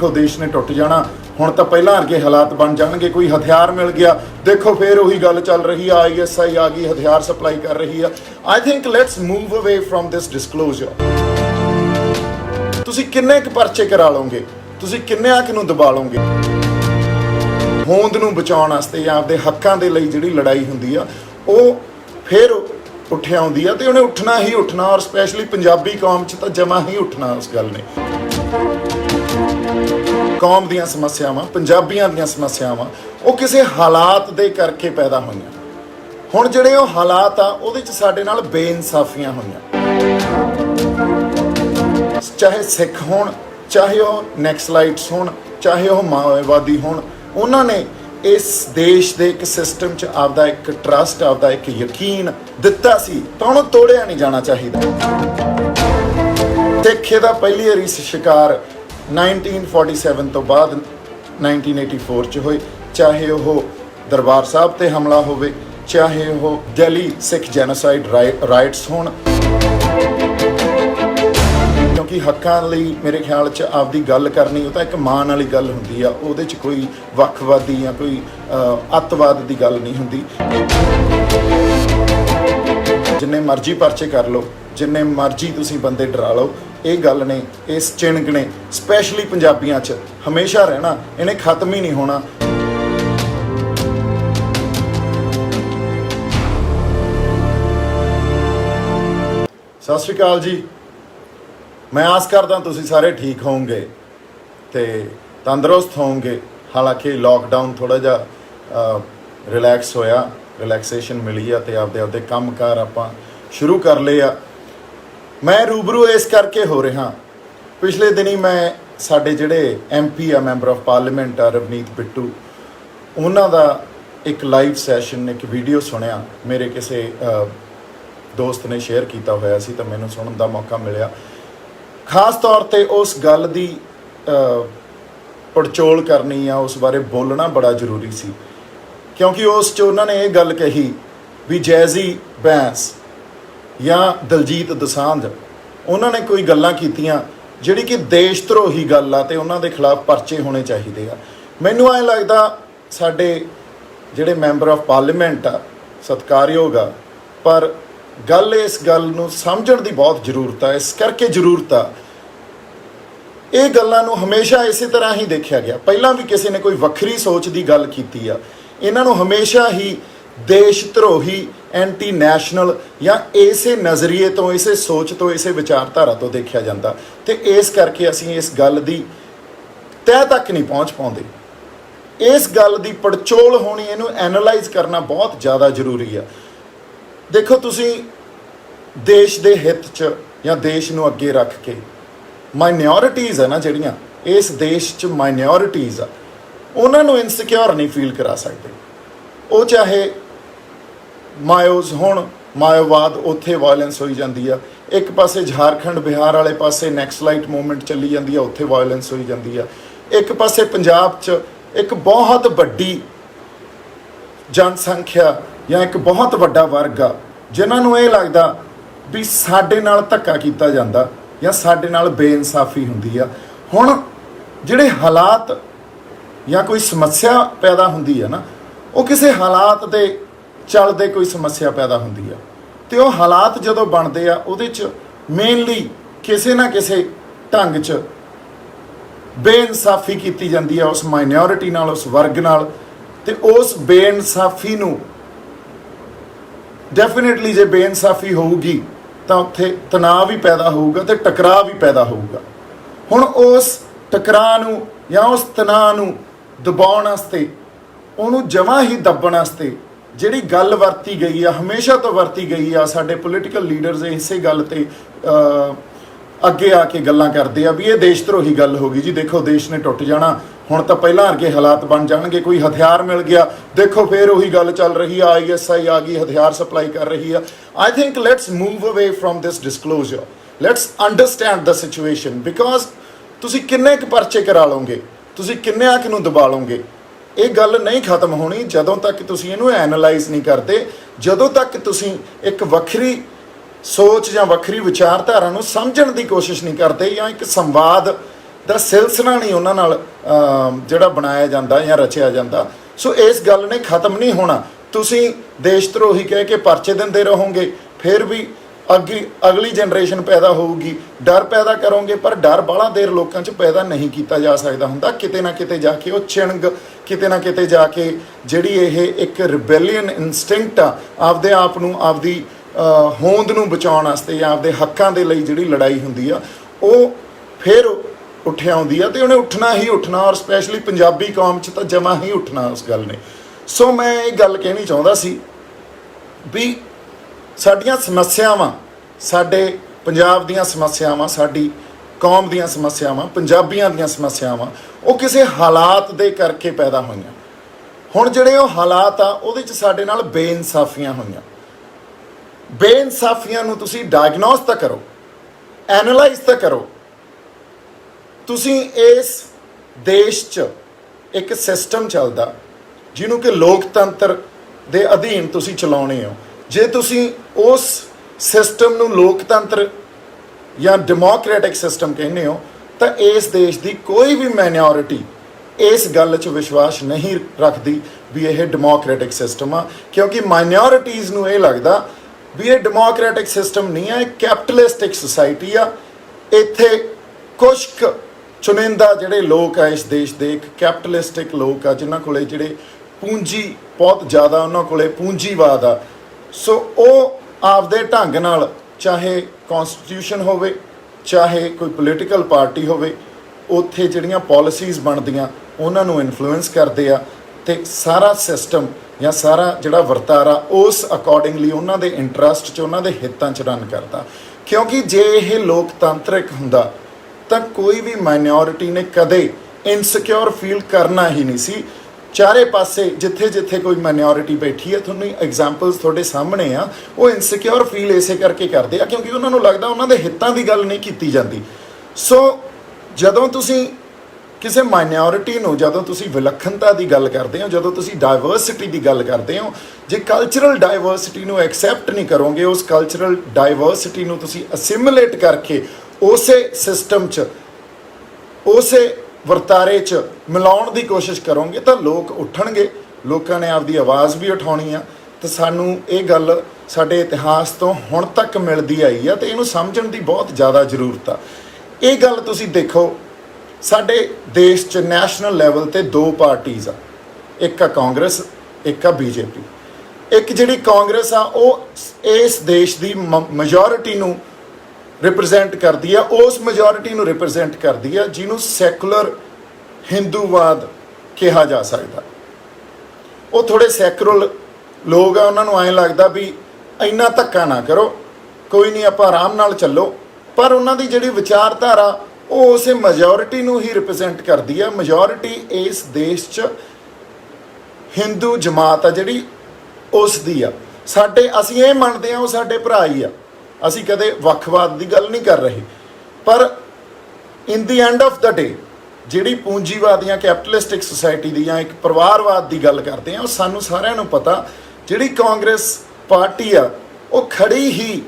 देखो देश ने टुट जाना, हुण तां पहलां वर्गे हालात बन जाणगे, कोई हथियार मिल गया, देखो फिर उही गल चल रही है, ISI आ गई, हथियार सप्लाई कर रही है। I think let's move away from this disclosure. तुसीं किन्ने क परचे करा लोगे, तुसीं किन्ने क नूं दबा लोगे। होंद नूं बचाउण वास्ते जां आपदे हक्कां दे लई जिहड़ी लड़ाई हुंदी आ ਉਹ फिर ਉੱਠਿਆ ਆਉਂਦੀ ਆ, ਤੇ ਉਹਨੇ ਉੱਠਣਾ ਹੀ ਉੱਠਣਾ, ਔਰ ਸਪੈਸ਼ਲੀ ਪੰਜਾਬੀ ਕੌਮ 'ਚ ਤਾਂ ਜਮਾ ਹੀ ਉੱਠਣਾ ਉਸ ਗੱਲ ਨੇ। ਕੌਮ ਦੀਆਂ ਸਮੱਸਿਆਵਾਂ, ਪੰਜਾਬੀਆਂ ਦੀਆਂ ਸਮੱਸਿਆਵਾਂ ਉਹ ਕਿਸੇ ਹਾਲਾਤ ਦੇ ਕਰਕੇ ਪੈਦਾ ਹੋਈਆਂ। ਹੁਣ ਜਿਹੜੇ ਉਹ ਹਾਲਾਤ ਆ ਉਹਦੇ 'ਚ ਸਾਡੇ ਨਾਲ ਬੇਇਨਸਾਫੀਆਂ ਹੋਈਆਂ, ਚਾਹੇ ਸਿੱਖ ਹੋਣ, ਚਾਹੇ ਉਹ ਨੈਕਸਲਾਈਟਸ ਹੋਣ, ਚਾਹੇ ਉਹ ਮਾਓਵਾਦੀ ਹੋਣ। ਉਹਨਾਂ ਨੇ इस देश के एक सिस्टम च आपदा एक ट्रस्ट, आपदा एक यकीन दिता सी, तो उन्होंने तोड़िया नहीं जाना चाहिए। सिखे का पहली वारी शिकार 1947 तो बाद 1984 च होए, चाहे वह दरबार साहब ते हमला होवे, चाहे वह दिल्ली सिख जेनोसाइड राइट्स होण। क्योंकि हक्कां लई मेरे ख्याल च आपदी गल करनी वो तो एक मान वाली गल हुंदी आ, उहदे च कोई वक्खवादी या कोई अतवाद की गल नहीं हुंदी। जिन्ने मर्जी परचे कर लो, जिन्ने मर्जी तुसीं बंदे डरा लो, ये गल ने, इस चिणक ने स्पैशली पंजाबियां च हमेशा रहना, इन्हें खत्म ही नहीं होना। सत श्री अकाल जी। मैं आस करदा तुसीं सारे ठीक होवोगे ते तंदुरुस्त होवोगे। हालांकि लॉकडाउन थोड़ा जिहा रिलैक्स होया, रिलैक्सेशन मिली आ ते आपदे आपदे काम कार आपां शुरू कर लए आ। मैं रूबरू इस करके हो रहा, पिछले दिनी मैं साडे जिहड़े MP आ, मैंबर ऑफ पार्लीमेंट आ, रवनीत बिट्टू, उन्हां दा एक लाइव सैशन, एक वीडियो सुनिया, मेरे किसी दोस्त ने शेयर किया होया सी, तो मैनूं सुनन दा मौका मिलिया। खास तौर पर उस गल की पड़चोल करनी या उस बारे बोलना बड़ा जरूरी सी, क्योंकि उस उन्होंने ये गल कही भी जैजी बैंस या दलजीत दोसांझ उन्होंने कोई गल्लां कीतियां जिहड़ी कि देश धरोही गल आ, ते उन्हां दे खिलाफ परचे होने चाहिए आ। मैनूं ऐ लगदा साडे जिहड़े मैंबर ऑफ पार्लीमेंट आ सत्कारयोग आ, पर गल इस गल नूं समझण दी बहुत जरूरत है। इस करके जरूरत आ, ये गल्लां नूं हमेशा इस तरह ही देखा गया। पहलां भी किसी ने कोई वक्री सोच की गल की आ, इन्हां नूं हमेशा ही देश धरोही, एंटी नैशनल या इसे नज़रिए तो, इसे सोच तो, इसे विचारधारा तो देखा जाता, तो इस करके असीं इस गल की तह तक नहीं पहुँच पाउंदे। इस गल की पड़चोल होनी, इनू एनालाइज करना बहुत ज़्यादा जरूरी है। देखो तुसी देश दे हित च या देश नूं अगे रख के माइनॉरिटीज़ है ना, जिहड़ियां इस देश च माइनॉरिटीज़ आ, उन्हां नूं इनसिक्योर नहीं फील करा सकते। वो चाहे मायोज होण, मायोवाद, उत्थे वायलेंस होई जांदी आ, एक पासे झारखंड बिहार वाले पासे नैक्सलाइट मूवमेंट चली जाती है, उत्थे वायलेंस होई जाती है। एक पासे पंजाब च एक बहुत वड्डी जनसंख्या या एक बहुत वड्डा वर्ग आ जिन्हां नूं ये लगदा भी साडे नाल धक्का कीता जांदा या साडे नाल बेइनसाफी हुंदी आ। हुण जिहड़े हालात या कोई समस्या पैदा हुंदी है ना, वो किसी हालात दे चलदे कोई समस्या पैदा हुंदी आ, ते वो हालात जदों बनदे आ उहदे च मेनली किसी ना किसी ढंग च बेइनसाफी कीती जांदी आ उस माइनॉरिटी नाल, उस वर्ग नाल, ते उस बेइनसाफी नूं डेफिनेटली जे बेइनसाफी होगी तो उत्थे तनाव भी पैदा होगा, तो टकराव भी पैदा होगा। हुण उस टकराव नूं या उस तनाव नूं दबाउण वास्ते, उहनूं जमां ही दबण वास्ते जिहड़ी गल वरती गई है, हमेशा तो वरती गई है, साडे पोलीटिकल लीडर्स इसे गल ते अगे आके गल्लां करदे आ भी ये देश धरोही गल हो गई जी, देखो देश ने टुट जाना, हुण तां पहलां वर्गे हालात बन जाणगे, कोई हथियार मिल गया, देखो फिर उही गल चल रही है, ISI आ गई, हथियार सप्लाई कर रही है। I think let's move away from this disclosure, let's understand the situation, because तुसीं किन्ने क परचे करा लोगे, तुसीं किन्ने क नूं दबा लोगे, ये गल नहीं खत्म होनी जदों तक तुसीं इहनूं एनालाइज नहीं करते, जदों तक तुसीं एक वक्री सोच या वक्री विचारधारा नूं समझण दी कोशिश नहीं करते या एक संवाद ਦਾ ਸਿਲਸਿਲਾ ਨਹੀਂ ਉਹਨਾਂ ਨਾਲ ਜਿਹੜਾ ਬਣਾਇਆ ਜਾਂਦਾ ਜਾਂ ਰਚਿਆ ਜਾਂਦਾ। ਸੋ ਇਸ ਗੱਲ ਨੇ ਖਤਮ ਨਹੀਂ ਹੋਣਾ। ਤੁਸੀਂ ਦੇਸ਼ ਧਰੋਹੀ ਕਹਿ ਕੇ ਪਰਚੇ ਦਿੰਦੇ ਰਹੋਗੇ, ਫਿਰ ਵੀ ਅਗਲੀ ਜਨਰੇਸ਼ਨ ਪੈਦਾ ਹੋਊਗੀ, ਡਰ ਪੈਦਾ ਕਰੋਗੇ, ਪਰ ਡਰ ਬਾਹਲਾ ਦੇਰ ਲੋਕਾਂ 'ਚ ਪੈਦਾ ਨਹੀਂ ਕੀਤਾ ਜਾ ਸਕਦਾ ਹੁੰਦਾ। ਕਿਤੇ ਨਾ ਕਿਤੇ ਜਾ ਕੇ ਉਹ ਚਿਣਗ, ਕਿਤੇ ਨਾ ਕਿਤੇ ਜਾ ਕੇ ਜਿਹੜੀ ਇਹ ਇੱਕ ਰਿਬੈਲੀਅਨ ਇਨਸਟਿੰਕਟ ਆ, ਆਪਦੇ ਆਪ ਨੂੰ, ਆਪਦੀ ਹੋਂਦ ਨੂੰ ਬਚਾਉਣ ਵਾਸਤੇ ਜਾਂ ਆਪਦੇ ਹੱਕਾਂ ਦੇ ਲਈ ਜਿਹੜੀ ਲੜਾਈ ਹੁੰਦੀ ਆ, ਉਹ ਫਿਰ ਉੱਠਿਆ ਆਉਂਦੀ ਆ, ਅਤੇ ਉਹਨੇ ਉੱਠਣਾ ਹੀ ਉੱਠਣਾ। ਔਰ ਸਪੈਸ਼ਲੀ ਪੰਜਾਬੀ ਕੌਮ 'ਚ ਤਾਂ ਜਮਾ ਹੀ ਉੱਠਣਾ ਉਸ ਗੱਲ ਨੇ। ਸੋ ਮੈਂ ਇਹ ਗੱਲ ਕਹਿਣੀ ਚਾਹੁੰਦਾ ਸੀ ਵੀ ਸਾਡੀਆਂ ਸਮੱਸਿਆਵਾਂ, ਸਾਡੇ ਪੰਜਾਬ ਦੀਆਂ ਸਮੱਸਿਆਵਾਂ, ਸਾਡੀ ਕੌਮ ਦੀਆਂ ਸਮੱਸਿਆਵਾਂ, ਪੰਜਾਬੀਆਂ ਦੀਆਂ ਸਮੱਸਿਆਵਾਂ, ਉਹ ਕਿਸੇ ਹਾਲਾਤ ਦੇ ਕਰਕੇ ਪੈਦਾ ਹੋਈਆਂ। ਹੁਣ ਜਿਹੜੇ ਉਹ ਹਾਲਾਤ ਆ, ਉਹਦੇ 'ਚ ਸਾਡੇ ਨਾਲ ਬੇਇਨਸਾਫੀਆਂ ਹੋਈਆਂ। ਬੇਇਨਸਾਫੀਆਂ ਨੂੰ ਤੁਸੀਂ ਡਾਇਗਨੋਸ ਤਾਂ ਕਰੋ, ਐਨਾਲਾਈਜ਼ ਤਾਂ ਕਰੋ। ਤੁਸੀਂ ਇਸ ਦੇਸ਼ 'ਚ ਇੱਕ ਸਿਸਟਮ ਚੱਲਦਾ ਜਿਹਨੂੰ ਕਿ ਲੋਕਤੰਤਰ ਦੇ ਅਧੀਨ ਤੁਸੀਂ ਚਲਾਉਣੇ ਹੋ। ਜੇ ਤੁਸੀਂ ਉਸ ਸਿਸਟਮ ਨੂੰ ਲੋਕਤੰਤਰ ਜਾਂ ਡੈਮੋਕ੍ਰੈਟਿਕ ਸਿਸਟਮ ਕਹਿੰਦੇ ਹੋ, ਤਾਂ ਇਸ ਦੇਸ਼ ਦੀ ਕੋਈ ਵੀ ਮਾਈਨੋਰਿਟੀ ਇਸ ਗੱਲ 'ਚ ਵਿਸ਼ਵਾਸ ਨਹੀਂ ਰੱਖਦੀ ਵੀ ਇਹ ਡੈਮੋਕ੍ਰੈਟਿਕ ਸਿਸਟਮ ਆ, ਕਿਉਂਕਿ ਮਾਈਨੋਰਿਟੀਜ਼ ਨੂੰ ਇਹ ਲੱਗਦਾ ਵੀ ਇਹ ਡੈਮੋਕ੍ਰੈਟਿਕ ਸਿਸਟਮ ਨਹੀਂ ਆ, ਇਹ ਕੈਪੀਟਲਿਸਟਿਕ ਸੁਸਾਇਟੀ ਆ। ਇੱਥੇ ਕੁਛ ਕੁ ਚੁਣਿੰਦਾ ਜਿਹੜੇ ਲੋਕ ਆ ਇਸ ਦੇਸ਼ ਦੇ, ਇੱਕ ਕੈਪੀਟਲਿਸਟਿਕ ਲੋਕ ਆ ਜਿਨ੍ਹਾਂ ਕੋਲੇ ਜਿਹੜੇ ਪੂੰਜੀ ਬਹੁਤ ਜ਼ਿਆਦਾ, ਉਹਨਾਂ ਕੋਲੇ ਪੂੰਜੀਵਾਦ ਆ। ਸੋ ਉਹ ਆਪਦੇ ਢੰਗ ਨਾਲ, ਚਾਹੇ ਕੌਨਸਟੀਟਿਊਸ਼ਨ ਹੋਵੇ, ਚਾਹੇ ਕੋਈ ਪੋਲੀਟੀਕਲ ਪਾਰਟੀ ਹੋਵੇ, ਉੱਥੇ ਜਿਹੜੀਆਂ ਪਾਲਿਸੀਜ਼ ਬਣਦੀਆਂ ਉਹਨਾਂ ਨੂੰ ਇਨਫਲੂਐਂਸ ਕਰਦੇ ਆ, ਅਤੇ ਸਾਰਾ ਸਿਸਟਮ ਜਾਂ ਸਾਰਾ ਜਿਹੜਾ ਵਰਤਾਰਾ ਉਸ ਅਕੋਰਡਿੰਗਲੀ ਉਹਨਾਂ ਦੇ ਇੰਟਰਸਟ 'ਚ, ਉਹਨਾਂ ਦੇ ਹਿੱਤਾਂ 'ਚ ਰਨ ਕਰਦਾ। ਕਿਉਂਕਿ ਜੇ ਇਹ ਲੋਕਤੰਤਰਿਕ ਹੁੰਦਾ ਤਾਂ ਕੋਈ ਵੀ ਮਾਈਨੋਰਿਟੀ ਨੇ ਕਦੇ ਇਨਸਿਕਿਉਰ ਫੀਲ ਕਰਨਾ ਹੀ ਨਹੀਂ ਸੀ। ਚਾਰੇ ਪਾਸੇ ਜਿੱਥੇ ਜਿੱਥੇ ਕੋਈ ਮਾਈਨੋਰਿਟੀ ਬੈਠੀ ਹੈ, ਤੁਹਾਨੂੰ ਐਗਜ਼ਾਮਪਲਸ ਤੁਹਾਡੇ ਸਾਹਮਣੇ ਆ, ਉਹ ਇਨਸਿਕਿਉਰ ਫੀਲ ਇਸੇ ਕਰਕੇ ਕਰਦੇ ਆ ਕਿਉਂਕਿ ਉਹਨਾਂ ਨੂੰ ਲੱਗਦਾ ਉਹਨਾਂ ਦੇ ਹਿੱਤਾਂ ਦੀ ਗੱਲ ਨਹੀਂ ਕੀਤੀ ਜਾਂਦੀ। ਸੋ ਜਦੋਂ ਤੁਸੀਂ ਕਿਸੇ ਮਾਈਨੋਰਿਟੀ ਨੂੰ, ਜਦੋਂ ਤੁਸੀਂ ਵਿਲੱਖਣਤਾ ਦੀ ਗੱਲ ਕਰਦੇ ਹੋ, ਜਦੋਂ ਤੁਸੀਂ ਡਾਇਵਰਸਿਟੀ ਦੀ ਗੱਲ ਕਰਦੇ ਹੋ, ਜੇ ਕਲਚਰਲ ਡਾਇਵਰਸਿਟੀ ਨੂੰ ਐਕਸੈਪਟ ਨਹੀਂ ਕਰੋਗੇ, ਉਸ ਕਲਚਰਲ ਡਾਇਵਰਸਿਟੀ ਨੂੰ ਤੁਸੀਂ ਅਸਿਮੀਲੇਟ ਕਰਕੇ ਉਸੇ ਸਿਸਟਮ 'ਚ, ਉਸੇ ਵਰਤਾਰੇ 'ਚ ਮਿਲਾਉਣ ਦੀ ਕੋਸ਼ਿਸ਼ ਕਰੋਗੇ, ਤਾਂ ਲੋਕ ਉੱਠਣਗੇ। ਲੋਕਾਂ ਨੇ ਆਪਦੀ ਆਵਾਜ਼ ਵੀ ਉਠਾਉਣੀ ਆ, ਅਤੇ ਸਾਨੂੰ ਇਹ ਗੱਲ ਸਾਡੇ ਇਤਿਹਾਸ ਤੋਂ ਹੁਣ ਤੱਕ ਮਿਲਦੀ ਆਈ ਆ, ਅਤੇ ਇਹਨੂੰ ਸਮਝਣ ਦੀ ਬਹੁਤ ਜ਼ਿਆਦਾ ਜ਼ਰੂਰਤ ਆ। ਇਹ ਗੱਲ ਤੁਸੀਂ ਦੇਖੋ, ਸਾਡੇ ਦੇਸ਼ 'ਚ ਨੈਸ਼ਨਲ ਲੈਵਲ 'ਤੇ ਦੋ ਪਾਰਟੀਜ਼ ਆ, ਇੱਕ ਆ ਕਾਂਗਰਸ, ਇੱਕ ਆ BJP। ਇੱਕ ਜਿਹੜੀ ਕਾਂਗਰਸ ਆ ਉਹ ਇਸ ਦੇਸ਼ ਦੀ ਮੈਜੋਰਿਟੀ ਨੂੰ ਰਿਪਰੈਜ਼ੈਂਟ ਕਰਦੀ ਆ, ਉਸ ਮੈਜੋਰਿਟੀ ਨੂੰ ਰਿਪਰੈਜ਼ੈਂਟ ਕਰਦੀ ਆ ਜਿਹਨੂੰ ਸੈਕੂਲਰ ਹਿੰਦੂਵਾਦ ਕਿਹਾ ਜਾ ਸਕਦਾ। ਉਹ ਥੋੜ੍ਹੇ ਸੈਕੂਲਰ ਲੋਕ ਆ, ਉਹਨਾਂ ਨੂੰ ਐਂ ਲੱਗਦਾ ਵੀ ਇੰਨਾ ਧੱਕਾ ਨਾ ਕਰੋ, ਕੋਈ ਨਹੀਂ, ਆਪਾਂ ਆਰਾਮ ਨਾਲ ਚੱਲੋ। ਪਰ ਉਹਨਾਂ ਦੀ ਜਿਹੜੀ ਵਿਚਾਰਧਾਰਾ ਉਹ ਉਸੇ ਮੈਜੋਰਿਟੀ ਨੂੰ ਹੀ ਰਿਪਰੈਜ਼ੈਂਟ ਕਰਦੀ ਆ। ਮੈਜੋਰਿਟੀ ਇਸ ਦੇਸ਼ 'ਚ ਹਿੰਦੂ ਜਮਾਤ ਆ ਜਿਹੜੀ, ਉਸ ਦੀ ਆ। ਅਸੀਂ ਇਹ ਮੰਨਦੇ ਹਾਂ ਉਹ ਸਾਡੇ ਭਰਾ ਹੀ ਆ, ਅਸੀਂ ਕਦੇ ਵੱਖਵਾਦ ਦੀ ਗੱਲ ਨਹੀਂ ਕਰ ਰਹੇ। ਪਰ ਇਨ ਦੀ ਐਂਡ ਆਫ ਦਾ ਡੇ ਜਿਹੜੀ ਪੂੰਜੀਵਾਦ ਜਾਂ ਕੈਪੀਟਲਿਸਟਿਕ ਸੁਸਾਇਟੀ ਦੀ ਜਾਂ ਇੱਕ ਪਰਿਵਾਰਵਾਦ ਦੀ ਗੱਲ ਕਰਦੇ ਆ, ਉਹ ਸਾਨੂੰ ਸਾਰਿਆਂ ਨੂੰ ਪਤਾ, ਜਿਹੜੀ ਕਾਂਗਰਸ ਪਾਰਟੀ ਆ ਉਹ ਖੜੀ ਹੀ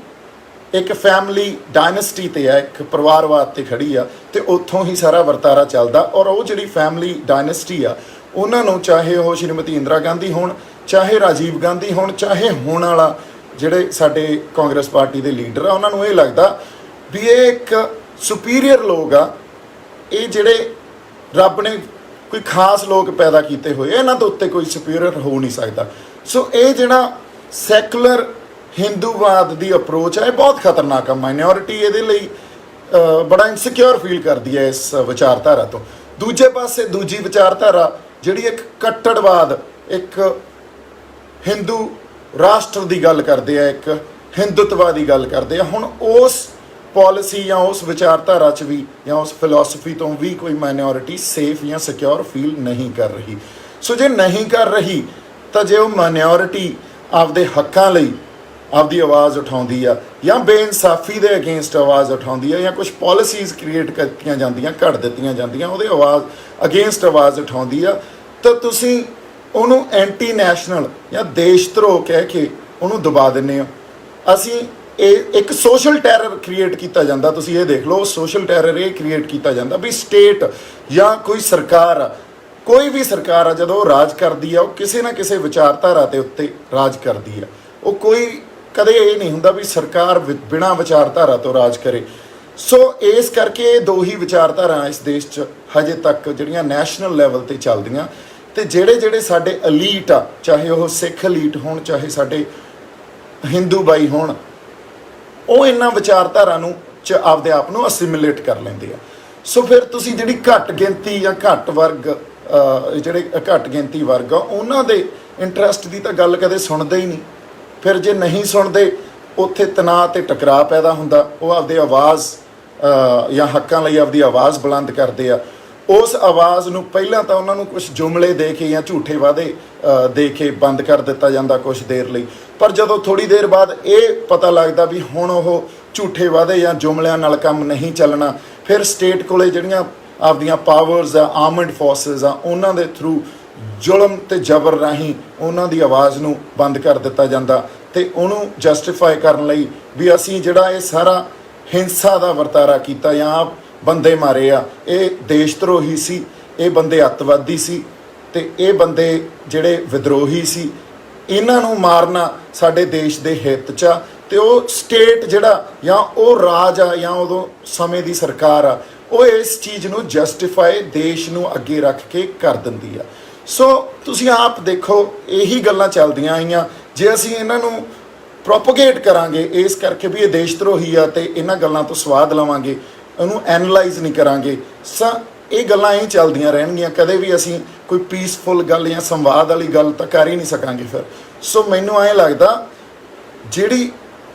ਇੱਕ ਫੈਮਿਲੀ ਡਾਇਨੈਸਟੀ 'ਤੇ ਆ, ਇੱਕ ਪਰਿਵਾਰਵਾਦ 'ਤੇ ਖੜੀ ਆ, ਅਤੇ ਉੱਥੋਂ ਹੀ ਸਾਰਾ ਵਰਤਾਰਾ ਚੱਲਦਾ। ਔਰ ਉਹ ਜਿਹੜੀ ਫੈਮਿਲੀ ਡਾਇਨੈਸਟੀ ਆ, ਉਹਨਾਂ ਨੂੰ ਚਾਹੇ ਉਹ ਸ਼੍ਰੀਮਤੀ ਇੰਦਰਾ ਗਾਂਧੀ ਹੋਣ, ਚਾਹੇ ਰਾਜੀਵ ਗਾਂਧੀ ਹੋਣ, ਚਾਹੇ ਹੁਣ ਵਾਲਾ ਜਿਹੜੇ ਸਾਡੇ ਕਾਂਗਰਸ ਪਾਰਟੀ ਦੇ ਲੀਡਰ ਆ, ਉਹਨਾਂ ਨੂੰ ਇਹ ਲੱਗਦਾ ਵੀ ਇਹ ਇੱਕ ਸੁਪੀਰੀਅਰ ਲੋਕ ਆ, ਇਹ ਜਿਹੜੇ ਰੱਬ ਨੇ ਕੋਈ ਖਾਸ ਲੋਕ ਪੈਦਾ ਕੀਤੇ ਹੋਏ, ਇਹਨਾਂ ਦੇ ਉੱਤੇ ਕੋਈ ਸੁਪੀਰੀਅਰ ਹੋ ਨਹੀਂ ਸਕਦਾ। ਸੋ ਇਹ ਜਿਹੜਾ ਸੈਕੂਲਰ ਹਿੰਦੂਵਾਦ ਦੀ ਅਪਰੋਚ ਹੈ, ਇਹ ਬਹੁਤ ਖਤਰਨਾਕ ਆ। ਮਾਈਨੋਰਿਟੀ ਇਹਦੇ ਲਈ ਬੜਾ ਇਨਸਿਕਿਉਰ ਫੀਲ ਕਰਦੀ ਹੈ ਇਸ ਵਿਚਾਰਧਾਰਾ ਤੋਂ। ਦੂਜੇ ਪਾਸੇ ਦੂਜੀ ਵਿਚਾਰਧਾਰਾ ਜਿਹੜੀ ਇੱਕ ਕੱਟੜਵਾਦ, ਇੱਕ ਹਿੰਦੂ ਰਾਸ਼ਟਰ ਦੀ ਗੱਲ ਕਰਦੇ ਆ, ਇੱਕ ਹਿੰਦੂਤਵਾ ਦੀ ਗੱਲ ਕਰਦੇ ਆ। ਹੁਣ ਉਸ ਪਾਲਿਸੀ ਜਾਂ ਉਸ ਵਿਚਾਰਧਾਰਾ 'ਚ ਵੀ ਜਾਂ ਉਸ ਫਿਲਾਸਫੀ ਤੋਂ ਵੀ ਕੋਈ ਮਾਈਨੋਰਿਟੀ ਸੇਫ ਜਾਂ ਸਿਕਿਉਰ ਫੀਲ ਨਹੀਂ ਕਰ ਰਹੀ। ਸੋ ਜੇ ਨਹੀਂ ਕਰ ਰਹੀ, ਤਾਂ ਜੇ ਉਹ ਮਾਈਨੋਰਿਟੀ ਆਪਦੇ ਹੱਕਾਂ ਲਈ ਆਪਦੀ ਆਵਾਜ਼ ਉਠਾਉਂਦੀ ਆ, ਜਾਂ ਬੇਇਨਸਾਫੀ ਦੇ ਅਗੇਂਸਟ ਆਵਾਜ਼ ਉਠਾਉਂਦੀ ਆ, ਜਾਂ ਕੁਛ ਪਾਲਿਸੀਜ਼ ਕ੍ਰੀਏਟ ਕੀਤੀਆਂ ਜਾਂਦੀਆਂ, ਘੜ ਦਿੱਤੀਆਂ ਜਾਂਦੀਆਂ, ਉਹਦੇ ਆਵਾਜ਼ ਅਗੇਂਸਟ ਆਵਾਜ਼ ਉਠਾਉਂਦੀ ਆ, ਤਾਂ ਤੁਸੀਂ ਉਹਨੂੰ ਐਂਟੀ ਨੈਸ਼ਨਲ ਜਾਂ ਦੇਸ਼ ਧਰੋਹ ਕਹਿ ਕੇ ਉਹਨੂੰ ਦਬਾ ਦਿੰਦੇ ਹੋ। ਅਸੀਂ ਇਹ ਇੱਕ ਸੋਸ਼ਲ ਟੈਰਰ ਕ੍ਰੀਏਟ ਕੀਤਾ ਜਾਂਦਾ। ਤੁਸੀਂ ਇਹ ਦੇਖ ਲਓ, ਸੋਸ਼ਲ ਟੈਰਰ ਇਹ ਕ੍ਰੀਏਟ ਕੀਤਾ ਜਾਂਦਾ ਵੀ ਸਟੇਟ ਜਾਂ ਕੋਈ ਸਰਕਾਰ ਆ, ਕੋਈ ਵੀ ਸਰਕਾਰ ਆ ਜਦੋਂ ਉਹ ਰਾਜ ਕਰਦੀ ਆ, ਉਹ ਕਿਸੇ ਨਾ ਕਿਸੇ ਵਿਚਾਰਧਾਰਾ ਦੇ ਉੱਤੇ ਰਾਜ ਕਰਦੀ ਆ। ਉਹ ਕੋਈ ਕਦੇ ਇਹ ਨਹੀਂ ਹੁੰਦਾ ਵੀ ਸਰਕਾਰ ਬਿਨਾਂ ਵਿਚਾਰਧਾਰਾ ਤੋਂ ਰਾਜ ਕਰੇ। ਸੋ ਇਸ ਕਰਕੇ ਇਹ ਦੋ ਹੀ ਵਿਚਾਰਧਾਰਾ ਇਸ ਦੇਸ਼ 'ਚ ਹਜੇ ਤੱਕ ਜਿਹੜੀਆਂ ਨੈਸ਼ਨਲ ਲੈਵਲ 'ਤੇ ਚੱਲਦੀਆਂ। ਅਤੇ ਜਿਹੜੇ ਸਾਡੇ ਅਲੀਟ ਆ, ਚਾਹੇ ਉਹ ਸਿੱਖ ਅਲੀਟ ਹੋਣ, ਚਾਹੇ ਸਾਡੇ ਹਿੰਦੂ ਬਾਈ ਹੋਣ, ਉਹ ਇਹਨਾਂ ਵਿਚਾਰਧਾਰਾ ਨੂੰ ਆਪਦੇ ਆਪ ਨੂੰ ਅਸਿਮੀਲੇਟ ਕਰ ਲੈਂਦੇ ਆ। ਸੋ ਫਿਰ ਤੁਸੀਂ ਜਿਹੜੀ ਘੱਟ ਗਿਣਤੀ ਜਾਂ ਘੱਟ ਵਰਗ, ਜਿਹੜੇ ਘੱਟ ਗਿਣਤੀ ਵਰਗ ਆ, ਉਹਨਾਂ ਦੇ ਇੰਟਰਸਟ ਦੀ ਤਾਂ ਗੱਲ ਕਦੇ ਸੁਣਦੇ ਹੀ ਨਹੀਂ। ਫਿਰ ਜੇ ਨਹੀਂ ਸੁਣਦੇ, ਉੱਥੇ ਤਣਾਅ ਅਤੇ ਟਕਰਾਅ ਪੈਦਾ ਹੁੰਦਾ। ਉਹ ਆਪਦੇ ਆਵਾਜ਼ ਜਾਂ ਹੱਕਾਂ ਲਈ ਆਪਦੀ ਆਵਾਜ਼ ਬੁਲੰਦ ਕਰਦੇ ਆ। ਉਸ ਆਵਾਜ਼ ਨੂੰ ਪਹਿਲਾਂ ਤਾਂ ਉਹਨਾਂ ਨੂੰ ਕੁਝ ਜੁਮਲੇ ਦੇ ਕੇ ਜਾਂ ਝੂਠੇ ਵਾਅਦੇ ਦੇ ਕੇ ਬੰਦ ਕਰ ਦਿੱਤਾ ਜਾਂਦਾ ਕੁਝ ਦੇਰ ਲਈ। ਪਰ ਜਦੋਂ ਥੋੜ੍ਹੀ ਦੇਰ ਬਾਅਦ ਇਹ ਪਤਾ ਲੱਗਦਾ ਵੀ ਹੁਣ ਉਹ ਝੂਠੇ ਵਾਅਦੇ ਜਾਂ ਜੁਮਲਿਆਂ ਨਾਲ ਕੰਮ ਨਹੀਂ ਚੱਲਣਾ, ਫਿਰ ਸਟੇਟ ਕੋਲੇ ਜਿਹੜੀਆਂ ਆਪਦੀਆਂ ਪਾਵਰਸ ਆ, ਆਰਮਡ ਫੋਰਸਿਸ ਆ, ਉਹਨਾਂ ਦੇ ਥਰੂ ਜ਼ੁਲਮ ਅਤੇ ਜਬਰ ਰਾਹੀਂ ਉਹਨਾਂ ਦੀ ਆਵਾਜ਼ ਨੂੰ ਬੰਦ ਕਰ ਦਿੱਤਾ ਜਾਂਦਾ। ਅਤੇ ਉਹਨੂੰ ਜਸਟੀਫਾਈ ਕਰਨ ਲਈ ਵੀ ਅਸੀਂ ਜਿਹੜਾ ਇਹ ਸਾਰਾ ਹਿੰਸਾ ਦਾ ਵਰਤਾਰਾ ਕੀਤਾ ਜਾਂ ਬੰਦੇ ਮਾਰੇ ਆ, ਇਹ ਦੇਸ਼ ਧਰੋਹੀ ਸੀ, ਇਹ ਬੰਦੇ ਅੱਤਵਾਦੀ ਸੀ, ਅਤੇ ਇਹ ਬੰਦੇ ਜਿਹੜੇ ਵਿਦਰੋਹੀ ਸੀ, ਇਹਨਾਂ ਨੂੰ ਮਾਰਨਾ ਸਾਡੇ ਦੇਸ਼ ਦੇ ਹਿੱਤ 'ਚ ਆ। ਅਤੇ ਉਹ ਸਟੇਟ ਜਿਹੜਾ ਜਾਂ ਉਹ ਰਾਜ ਆ ਜਾਂ ਉਦੋਂ ਸਮੇਂ ਦੀ ਸਰਕਾਰ ਆ, ਉਹ ਇਸ ਚੀਜ਼ ਨੂੰ ਜਸਟੀਫਾਈ ਦੇਸ਼ ਨੂੰ ਅੱਗੇ ਰੱਖ ਕੇ ਕਰ ਦਿੰਦੀ ਆ। ਸੋ ਤੁਸੀਂ ਆਪ ਦੇਖੋ, ਇਹੀ ਗੱਲਾਂ ਚੱਲਦੀਆਂ ਆਈਆਂ। ਜੇ ਅਸੀਂ ਇਹਨਾਂ ਨੂੰ ਪ੍ਰੋਪੋਗੇਟ ਕਰਾਂਗੇ ਇਸ ਕਰਕੇ ਵੀ ਇਹ ਦੇਸ਼ ਧਰੋਹੀ ਆ, ਅਤੇ ਇਹਨਾਂ ਗੱਲਾਂ ਤੋਂ ਸਵਾਦ ਲਵਾਂਗੇ, ਉਹਨੂੰ ਐਨਾਲਾਈਜ਼ ਨਹੀਂ ਕਰਾਂਗੇ, ਇਹ ਗੱਲਾਂ ਹੀ ਚੱਲਦੀਆਂ ਰਹਿਣਗੀਆਂ। ਕਦੇ ਵੀ ਅਸੀਂ ਕੋਈ ਪੀਸਫੁਲ ਗੱਲ ਜਾਂ ਸੰਵਾਦ ਵਾਲੀ ਗੱਲ ਤਾਂ ਕਰ ਹੀ ਨਹੀਂ ਸਕਾਂਗੇ ਫਿਰ। ਸੋ ਮੈਨੂੰ ਐਂ ਲੱਗਦਾ ਜਿਹੜੀ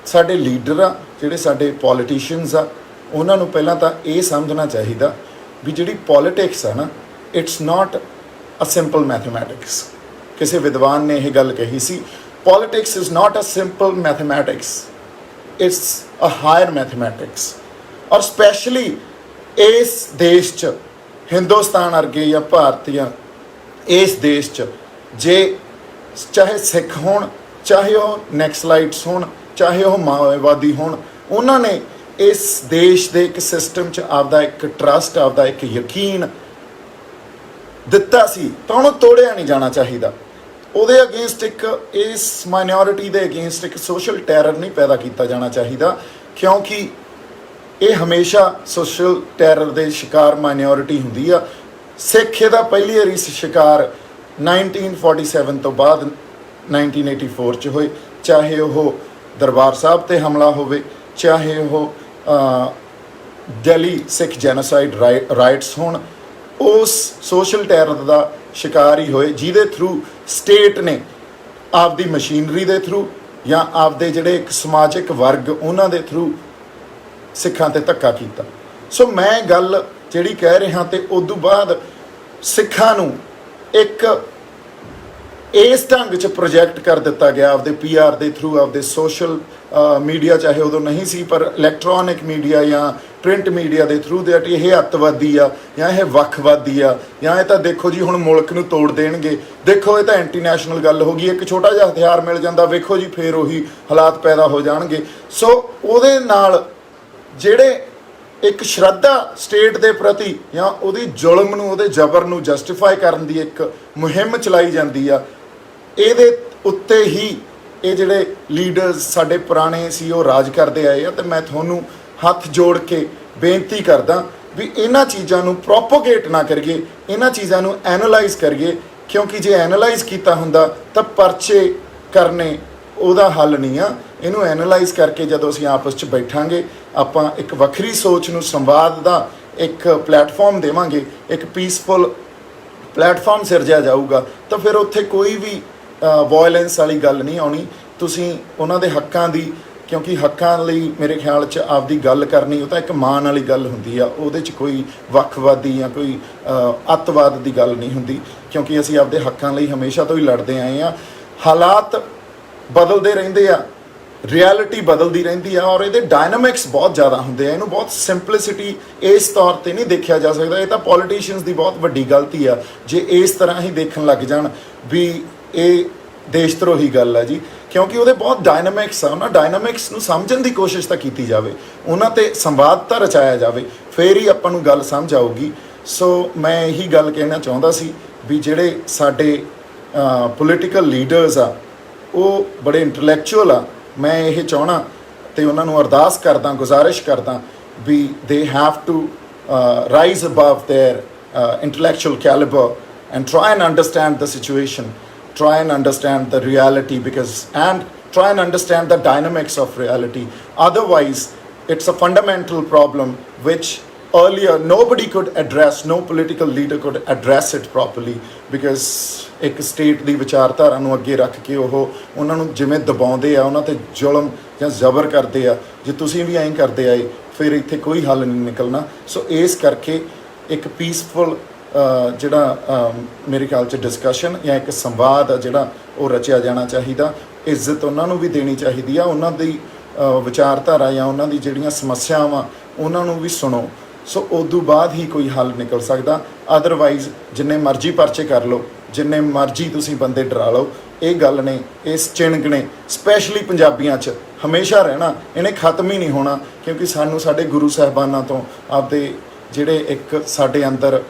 ਸਾਡੇ ਲੀਡਰ ਆ, ਜਿਹੜੇ ਸਾਡੇ ਪੋਲੀਟੀਸ਼ੀਅਨਸ ਆ, ਉਹਨਾਂ ਨੂੰ ਪਹਿਲਾਂ ਤਾਂ ਇਹ ਸਮਝਣਾ ਚਾਹੀਦਾ ਵੀ ਜਿਹੜੀ ਪੋਲੀਟਿਕਸ ਆ ਨਾ, it's not a simple mathematics. ਕਿਸੇ ਵਿਦਵਾਨ ਨੇ ਇਹ ਗੱਲ ਕਹੀ ਸੀ, politics is not a simple mathematics, it's a higher mathematics. ਔਰ ਸਪੈਸ਼ਲੀ ਇਸ ਦੇਸ਼ 'ਚ, ਹਿੰਦੁਸਤਾਨ ਵਰਗੇ ਜਾਂ ਭਾਰਤ ਜਾਂ ਇਸ ਦੇਸ਼ 'ਚ, ਜੇ ਚਾਹੇ ਸਿੱਖ ਹੋਣ, ਚਾਹੇ ਉਹ ਨੈਕਸਲਾਈਟਸ ਹੋਣ, ਚਾਹੇ ਉਹ ਮਾਓਵਾਦੀ ਹੋਣ, ਉਹਨਾਂ ਨੇ ਇਸ ਦੇਸ਼ ਦੇ ਇੱਕ ਸਿਸਟਮ 'ਚ ਆਪਦਾ ਇੱਕ ਟਰਸਟ, ਆਪਦਾ ਇੱਕ ਯਕੀਨ ਦਿੱਤਾ ਸੀ, ਤਾਂ ਉਹਨੂੰ ਤੋੜਿਆ ਨਹੀਂ ਜਾਣਾ ਚਾਹੀਦਾ। ਉਹਦੇ ਅਗੇਂਸਟ ਇਸ ਮਾਈਨੋਰਿਟੀ ਦੇ ਅਗੇਂਸਟ ਇੱਕ ਸੋਸ਼ਲ ਟੈਰਰ ਨਹੀਂ ਪੈਦਾ ਕੀਤਾ ਜਾਣਾ ਚਾਹੀਦਾ, ਕਿਉਂਕਿ ਇਹ ਹਮੇਸ਼ਾ ਸੋਸ਼ਲ ਟੈਰਰ ਦੇ ਸ਼ਿਕਾਰ ਮਾਈਨੋਰਿਟੀ ਹੁੰਦੀ ਆ। ਸਿੱਖ ਇਹਦਾ ਪਹਿਲੀ ਵਾਰੀ ਸ਼ਿਕਾਰ 1947 ਤੋਂ ਬਾਅਦ 1984 'ਚ ਹੋਏ, ਚਾਹੇ ਉਹ ਦਰਬਾਰ ਸਾਹਿਬ 'ਤੇ ਹਮਲਾ ਹੋਵੇ, ਚਾਹੇ ਉਹ ਦਿੱਲੀ ਸਿੱਖ ਜੈਨੋਸਾਈਡ ਰਾਈਟਸ ਹੋਣ, ਉਸ ਸੋਸ਼ਲ ਟੈਰਰ ਦਾ ਸ਼ਿਕਾਰ ਹੀ ਹੋਏ, ਜਿਹਦੇ ਥਰੂ ਸਟੇਟ ਨੇ ਆਪਦੀ ਮਸ਼ੀਨਰੀ ਦੇ ਥਰੂ ਜਾਂ ਆਪਦੇ ਜਿਹੜੇ ਇੱਕ ਸਮਾਜਿਕ ਵਰਗ, ਉਹਨਾਂ ਦੇ ਥਰੂ ਸਿੱਖਾਂ 'ਤੇ ਧੱਕਾ ਕੀਤਾ। ਸੋ ਮੈਂ ਗੱਲ ਜਿਹੜੀ ਕਹਿ ਰਿਹਾ, ਅਤੇ ਉਦੋਂ ਬਾਅਦ ਸਿੱਖਾਂ ਨੂੰ ਇੱਕ ਇਸ ਢੰਗ 'ਚ ਪ੍ਰੋਜੈਕਟ ਕਰ ਦਿੱਤਾ ਗਿਆ ਆਪਦੇ PR ਦੇ ਥਰੂ, ਆਪਦੇ ਸੋਸ਼ਲ ਮੀਡੀਆ, ਚਾਹੇ ਉਦੋਂ ਨਹੀਂ ਸੀ, ਪਰ ਇਲੈਕਟ੍ਰੋਨਿਕ ਮੀਡੀਆ ਜਾਂ ਪ੍ਰਿੰਟ ਮੀਡੀਆ ਦੇ ਥਰੂ ਦੇ ਇਹ ਅੱਤਵਾਦੀ ਆ ਜਾਂ ਇਹ ਵੱਖਵਾਦੀ ਆ, ਜਾਂ ਇਹ ਤਾਂ ਦੇਖੋ ਜੀ ਹੁਣ ਮੁਲਕ ਨੂੰ ਤੋੜ ਦੇਣਗੇ, ਦੇਖੋ ਇਹ ਤਾਂ ਇੰਟਰਨੈਸ਼ਨਲ ਗੱਲ ਹੋ ਗਈ, ਇੱਕ ਛੋਟਾ ਜਿਹਾ ਹਥਿਆਰ ਮਿਲ ਜਾਂਦਾ, ਵੇਖੋ ਜੀ ਫਿਰ ਉਹੀ ਹਾਲਾਤ ਪੈਦਾ ਹੋ ਜਾਣਗੇ। ਸੋ ਉਹਦੇ ਨਾਲ ਜਿਹੜੇ ਇੱਕ ਸ਼ਰਧਾ ਸਟੇਟ ਦੇ ਪ੍ਰਤੀ ਜਾਂ ਉਹਦੀ ਜ਼ੁਲਮ ਨੂੰ, ਉਹਦੇ ਜਬਰ ਨੂੰ ਜਸਟੀਫਾਈ ਕਰਨ ਦੀ ਇੱਕ ਮੁਹਿੰਮ ਚਲਾਈ ਜਾਂਦੀ ਆ। ਇਹਦੇ ਉੱਤੇ ਹੀ ਇਹ ਜਿਹੜੇ ਲੀਡਰਸ ਸਾਡੇ ਪੁਰਾਣੇ ਸੀ, ਉਹ ਰਾਜ ਕਰਦੇ ਆਏ ਆ। ਅਤੇ ਮੈਂ ਤੁਹਾਨੂੰ ਹੱਥ ਜੋੜ ਕੇ ਬੇਨਤੀ ਕਰਦਾ ਵੀ ਇਹਨਾਂ ਚੀਜ਼ਾਂ ਨੂੰ ਪ੍ਰੋਪੋਗੇਟ ਨਾ ਕਰੀਏ, ਇਹਨਾਂ ਚੀਜ਼ਾਂ ਨੂੰ ਐਨਾਲਾਈਜ਼ ਕਰੀਏ, ਕਿਉਂਕਿ ਜੇ ਐਨਾਲਾਈਜ਼ ਕੀਤਾ ਹੁੰਦਾ ਤਾਂ ਪਰਚੇ ਕਰਨੇ ਉਹਦਾ ਹੱਲ ਨਹੀਂ ਆ। ਇਹਨੂੰ ਐਨਾਲਾਈਜ਼ ਕਰਕੇ ਜਦੋਂ ਅਸੀਂ ਆਪਸ 'ਚ ਬੈਠਾਂਗੇ, ਆਪਾਂ ਇੱਕ ਵੱਖਰੀ ਸੋਚ ਨੂੰ, ਸੰਵਾਦ ਦਾ ਇੱਕ ਪਲੇਟਫਾਰਮ ਦੇਵਾਂਗੇ, ਇੱਕ ਪੀਸਫੁਲ ਪਲੇਟਫਾਰਮ ਸਿਰਜਿਆ ਜਾਊਗਾ, ਤਾਂ ਫਿਰ ਉੱਥੇ ਕੋਈ ਵੀ ਵਾਇਲੈਂਸ ਵਾਲੀ ਗੱਲ ਨਹੀਂ ਆਉਣੀ। ਤੁਸੀਂ ਉਹਨਾਂ ਦੇ ਹੱਕਾਂ ਦੀ, ਕਿਉਂਕਿ ਹੱਕਾਂ ਲਈ ਮੇਰੇ ਖਿਆਲ 'ਚ ਆਪਦੀ ਗੱਲ ਕਰਨੀ, ਉਹ ਤਾਂ ਇੱਕ ਮਾਣ ਵਾਲੀ ਗੱਲ ਹੁੰਦੀ ਆ, ਉਹਦੇ 'ਚ ਕੋਈ ਵੱਖਵਾਦੀ ਜਾਂ ਕੋਈ ਅੱਤਵਾਦ ਦੀ ਗੱਲ ਨਹੀਂ ਹੁੰਦੀ, ਕਿਉਂਕਿ ਅਸੀਂ ਆਪਦੇ ਹੱਕਾਂ ਲਈ ਹਮੇਸ਼ਾ ਤੋਂ ਹੀ ਲੜਦੇ ਆਏ ਹਾਂ। ਹਾਲਾਤ ਬਦਲਦੇ ਰਹਿੰਦੇ ਆ, ਰਿਐਲਿਟੀ ਬਦਲਦੀ ਰਹਿੰਦੀ ਆ, ਔਰ ਇਹਦੇ ਡਾਇਨਾਮਿਕਸ ਬਹੁਤ ਜ਼ਿਆਦਾ ਹੁੰਦੇ ਆ। ਇਹਨੂੰ ਬਹੁਤ ਸਿੰਪਲਿਸਿਟੀ ਇਸ ਤੌਰ 'ਤੇ ਨਹੀਂ ਦੇਖਿਆ ਜਾ ਸਕਦਾ। ਇਹ ਤਾਂ ਪੋਲੀਟੀਸ਼ੀਅਨਸ ਦੀ ਬਹੁਤ ਵੱਡੀ ਗਲਤੀ ਆ ਜੇ ਇਸ ਤਰ੍ਹਾਂ ਹੀ ਦੇਖਣ ਲੱਗ ਜਾਣ ਵੀ ਇਹ ਦੇਸ਼ ਧਰੋਹੀ ਗੱਲ ਹੈ ਜੀ, ਕਿਉਂਕਿ ਉਹਦੇ ਬਹੁਤ ਡਾਇਨਾਮਿਕਸ ਆ। ਉਹਨਾਂ ਡਾਇਨਾਮਿਕਸ ਨੂੰ ਸਮਝਣ ਦੀ ਕੋਸ਼ਿਸ਼ ਤਾਂ ਕੀਤੀ ਜਾਵੇ, ਉਹਨਾਂ 'ਤੇ ਸੰਵਾਦ ਤਾਂ ਰਚਾਇਆ ਜਾਵੇ, ਫਿਰ ਹੀ ਆਪਾਂ ਨੂੰ ਗੱਲ ਸਮਝ ਆਊਗੀ। ਸੋ ਮੈਂ ਇਹੀ ਗੱਲ ਕਹਿਣਾ ਚਾਹੁੰਦਾ ਸੀ ਵੀ ਜਿਹੜੇ ਸਾਡੇ ਪੋਲੀਟੀਕਲ ਲੀਡਰਸ ਆ ਉਹ ਬੜੇ ਇੰਟਲੈਕਚੁਅਲ ਆ। ਮੈਂ ਇਹ ਚਾਹਣਾ ਅਤੇ ਉਹਨਾਂ ਨੂੰ ਅਰਦਾਸ ਕਰਦਾ, ਗੁਜ਼ਾਰਿਸ਼ ਕਰਦਾ ਵੀ they have to rise above their intellectual caliber and try and understand the situation, try and understand the reality, and try and understand the dynamics of reality. Otherwise it's a fundamental problem which earlier nobody could address, no political leader could address it properly, because ਇੱਕ state ਦੀ ਵਿਚਾਰਧਾਰਾ ਨੂੰ ਅੱਗੇ ਰੱਖ ਕੇ ਉਹ ਉਹਨਾਂ ਨੂੰ ਜਿਵੇਂ ਦਬਾਉਂਦੇ ਆ, ਉਹਨਾਂ 'ਤੇ ਜ਼ੁਲਮ ਜਾਂ ਜ਼ਬਰ ਕਰਦੇ ਆ, ਜੇ ਤੁਸੀਂ ਵੀ ਐਂ ਕਰਦੇ ਆਏ ਫਿਰ ਇੱਥੇ ਕੋਈ ਹੱਲ ਨਹੀਂ ਨਿਕਲਣਾ। ਸੋ ਇਸ ਕਰਕੇ ਇੱਕ ਪੀਸਫੁਲ ਜਿਹੜਾ ਮੇਰੇ ਖਿਆਲ 'ਚ ਡਿਸਕਸ਼ਨ ਜਾਂ ਇੱਕ ਸੰਵਾਦ ਆ ਜਿਹੜਾ ਉਹ ਰਚਿਆ ਜਾਣਾ ਚਾਹੀਦਾ। ਇੱਜ਼ਤ ਉਹਨਾਂ ਨੂੰ ਵੀ ਦੇਣੀ ਚਾਹੀਦੀ ਆ, ਉਹਨਾਂ ਦੀ ਵਿਚਾਰਧਾਰਾ ਜਾਂ ਉਹਨਾਂ ਦੀ ਜਿਹੜੀਆਂ ਸਮੱਸਿਆਵਾਂ ਉਹਨਾਂ ਨੂੰ ਵੀ ਸੁਣੋ। ਸੋ ਉਦੋਂ ਬਾਅਦ ਹੀ ਕੋਈ ਹੱਲ ਨਿਕਲ ਸਕਦਾ। ਅਦਰਵਾਈਜ਼ ਜਿੰਨੇ ਮਰਜ਼ੀ ਪਰਚੇ ਕਰ ਲਓ, ਜਿੰਨੇ ਮਰਜ਼ੀ ਤੁਸੀਂ ਬੰਦੇ ਡਰਾ ਲਓ, ਇਹ ਗੱਲ ਨੇ, ਇਸ ਚਿਣਗ ਨੇ ਸਪੈਸ਼ਲੀ ਪੰਜਾਬੀਆਂ 'ਚ ਹਮੇਸ਼ਾ ਰਹਿਣਾ, ਇਹਨੇ ਖਤਮ ਹੀ ਨਹੀਂ ਹੋਣਾ। ਕਿਉਂਕਿ ਸਾਨੂੰ ਸਾਡੇ ਗੁਰੂ ਸਾਹਿਬਾਨਾਂ ਤੋਂ ਆਪਦੇ ਜਿਹੜੇ ਇੱਕ ਸਾਡੇ ਅੰਦਰ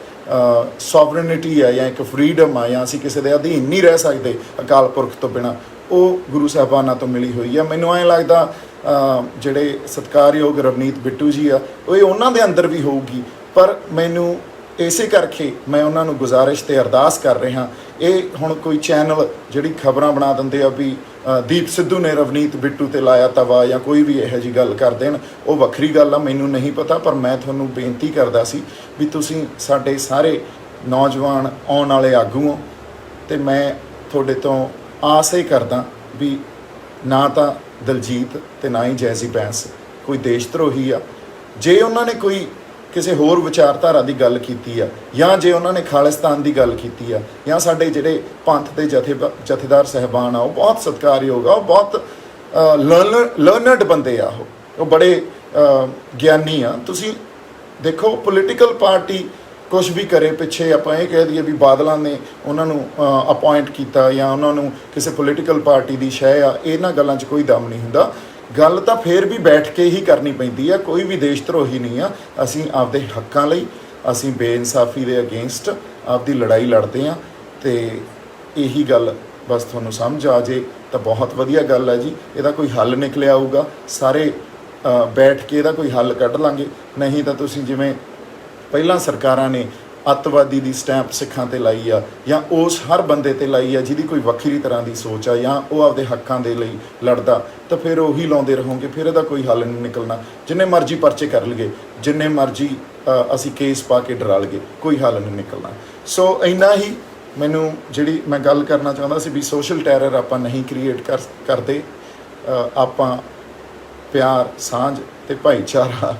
ਸੋਵਰਨਿਟੀ ਆ ਜਾਂ ਇੱਕ ਫਰੀਡਮ ਆ, ਜਾਂ ਅਸੀਂ ਕਿਸੇ ਦੇ ਅਧੀਨ ਨਹੀਂ ਰਹਿ ਸਕਦੇ ਅਕਾਲ ਪੁਰਖ ਤੋਂ ਬਿਨਾਂ, ਉਹ ਗੁਰੂ ਸਾਹਿਬਾਨਾਂ ਤੋਂ ਮਿਲੀ ਹੋਈ ਆ। ਮੈਨੂੰ ਐਂ ਲੱਗਦਾ ਜਿਹੜੇ ਸਤਿਕਾਰਯੋਗ ਰਵਨੀਤ ਬਿੱਟੂ ਜੀ ਆ ਉਹ ਇਹ ਉਹਨਾਂ ਦੇ ਅੰਦਰ ਵੀ ਹੋਊਗੀ। ਪਰ ਮੈਨੂੰ ਇਸੇ ਕਰਕੇ ਮੈਂ ਉਹਨਾਂ ਨੂੰ ਗੁਜ਼ਾਰਿਸ਼ ਤੇ ਅਰਦਾਸ ਕਰ ਰਿਹਾ। ਇਹ ਹੁਣ ਕੋਈ ਚੈਨਲ ਜਿਹੜੀ ਖਬਰਾਂ ਬਣਾ ਦਿੰਦੇ ਆ ਵੀ ਦੀਪ ਸਿੱਧੂ ਨੇ ਰਵਨੀਤ ਬਿੱਟੂ ਤੇ ਲਾਇਆ ਤਵਾ ਜਾਂ ਕੋਈ ਵੀ ਇਹੋ ਜਿਹੀ ਗੱਲ ਕਰ ਦੇਣ, ਉਹ ਵੱਖਰੀ ਗੱਲ ਆ, ਮੈਨੂੰ ਨਹੀਂ ਪਤਾ। ਪਰ ਮੈਂ ਤੁਹਾਨੂੰ ਬੇਨਤੀ ਕਰਦਾ ਸੀ ਵੀ ਤੁਸੀਂ ਸਾਡੇ ਸਾਰੇ ਨੌਜਵਾਨ ਆਉਣ ਵਾਲੇ ਆਗੂ ਹੋ, ਅਤੇ ਮੈਂ ਤੁਹਾਡੇ ਤੋਂ ਆਸ ਇਹ ਕਰਦਾ ਵੀ ਨਾ ਤਾਂ ਦਲਜੀਤ ਅਤੇ ਨਾ ਹੀ ਜੈਜ਼ੀ ਬੈਂਸ ਕੋਈ ਦੇਸ਼ ਧਰੋਹੀ ਆ। ਜੇ ਉਹਨਾਂ ਨੇ ਕੋਈ ਕਿਸੇ ਹੋਰ ਵਿਚਾਰਧਾਰਾ ਦੀ ਗੱਲ ਕੀਤੀ ਆ, ਜਾਂ ਜੇ ਉਹਨਾਂ ਨੇ ਖਾਲਿਸਤਾਨ ਦੀ ਗੱਲ ਕੀਤੀ ਆ, ਜਾਂ ਸਾਡੇ ਜਿਹੜੇ ਪੰਥ ਦੇ ਜਥੇਦਾਰ ਸਾਹਿਬਾਨ ਆ ਉਹ ਬਹੁਤ ਸਤਿਕਾਰਯੋਗ ਆ, ਉਹ ਬਹੁਤ ਲਰਨਡ ਬੰਦੇ ਆ, ਉਹ ਬੜੇ ਗਿਆਨੀ ਆ। ਤੁਸੀਂ ਦੇਖੋ ਪੋਲੀਟੀਕਲ ਪਾਰਟੀ ਕੁਛ ਵੀ ਕਰੇ, ਪਿੱਛੇ ਆਪਾਂ ਇਹ ਕਹਿ ਦਈਏ ਵੀ ਬਾਦਲਾਂ ਨੇ ਉਹਨਾਂ ਨੂੰ ਅਪੁਆਇੰਟ ਕੀਤਾ ਜਾਂ ਉਹਨਾਂ ਨੂੰ ਕਿਸੇ ਪੋਲੀਟੀਕਲ ਪਾਰਟੀ ਦੀ ਸ਼ੈ ਆ, ਇਹਨਾਂ ਗੱਲਾਂ 'ਚ ਕੋਈ ਦਮ ਨਹੀਂ ਹੁੰਦਾ। ਗੱਲ ਤਾਂ ਫਿਰ ਵੀ ਬੈਠ ਕੇ ਹੀ ਕਰਨੀ ਪੈਂਦੀ ਆ। ਕੋਈ ਵੀ ਦੇਸ਼ ਧਰੋਹੀ ਨਹੀਂ ਆ। ਅਸੀਂ ਆਪਦੇ ਹੱਕਾਂ ਲਈ, ਅਸੀਂ ਬੇਇਨਸਾਫੀ ਦੇ ਅਗੇਂਸਟ ਆਪਦੀ ਲੜਾਈ ਲੜਦੇ ਹਾਂ, ਅਤੇ ਇਹੀ ਗੱਲ ਬਸ ਤੁਹਾਨੂੰ ਸਮਝ ਆ ਜੇ ਤਾਂ ਬਹੁਤ ਵਧੀਆ ਗੱਲ ਹੈ ਜੀ। ਇਹਦਾ ਕੋਈ ਹੱਲ ਨਿਕਲਿਆ ਆਊਗਾ, ਸਾਰੇ ਬੈਠ ਕੇ ਇਹਦਾ ਕੋਈ ਹੱਲ ਕੱਢ ਲਾਂਗੇ। ਨਹੀਂ ਤਾਂ ਤੁਸੀਂ ਜਿਵੇਂ ਪਹਿਲਾਂ ਸਰਕਾਰਾਂ ਨੇ ਅੱਤਵਾਦੀ ਦੀ ਸਟੈਂਪ ਸਿੱਖਾਂ 'ਤੇ ਲਾਈ ਆ, ਜਾਂ ਉਸ ਹਰ ਬੰਦੇ 'ਤੇ ਲਾਈ ਆ ਜਿਹਦੀ ਕੋਈ ਵੱਖਰੀ ਤਰ੍ਹਾਂ ਦੀ ਸੋਚ ਆ, ਜਾਂ ਉਹ ਆਪਦੇ ਹੱਕਾਂ ਦੇ ਲਈ ਲੜਦਾ, ਤਾਂ ਫਿਰ ਉਹੀ ਲਾਉਂਦੇ ਰਹੋਗੇ, ਫਿਰ ਇਹਦਾ ਕੋਈ ਹੱਲ ਨਹੀਂ ਨਿਕਲਣਾ। ਜਿੰਨੇ ਮਰਜ਼ੀ ਪਰਚੇ ਕਰ ਲਈਏ, ਜਿੰਨੇ ਮਰਜ਼ੀ ਅਸੀਂ ਕੇਸ ਪਾ ਕੇ ਡਰਾ ਲਈਏ, ਕੋਈ ਹੱਲ ਨਹੀਂ ਨਿਕਲਣਾ। ਸੋ ਇੰਨਾ ਹੀ ਮੈਨੂੰ ਜਿਹੜੀ ਮੈਂ ਗੱਲ ਕਰਨਾ ਚਾਹੁੰਦਾ ਸੀ ਵੀ ਸੋਸ਼ਲ ਟੈਰਰ ਆਪਾਂ ਨਹੀਂ ਕ੍ਰੀਏਟ ਕਰਦੇ। ਆਪਾਂ ਪਿਆਰ, ਸਾਂਝ ਅਤੇ ਭਾਈਚਾਰਾ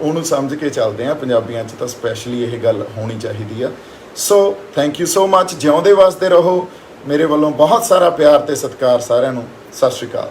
ਉਹਨੂੰ ਸਮਝ ਕੇ ਚੱਲਦੇ ਹਾਂ। ਪੰਜਾਬੀਆਂ 'ਚ ਤਾਂ ਸਪੈਸ਼ਲੀ ਇਹ ਗੱਲ ਹੋਣੀ ਚਾਹੀਦੀ ਆ। ਸੋ ਥੈਂਕ ਯੂ ਸੋ ਮੱਚ। ਜਿਉਂਦੇ ਵਸਦੇ ਰਹੋ। ਮੇਰੇ ਵੱਲੋਂ ਬਹੁਤ ਸਾਰਾ ਪਿਆਰ ਅਤੇ ਸਤਿਕਾਰ ਸਾਰਿਆਂ ਨੂੰ। ਸਤਿ ਸ਼੍ਰੀ ਅਕਾਲ।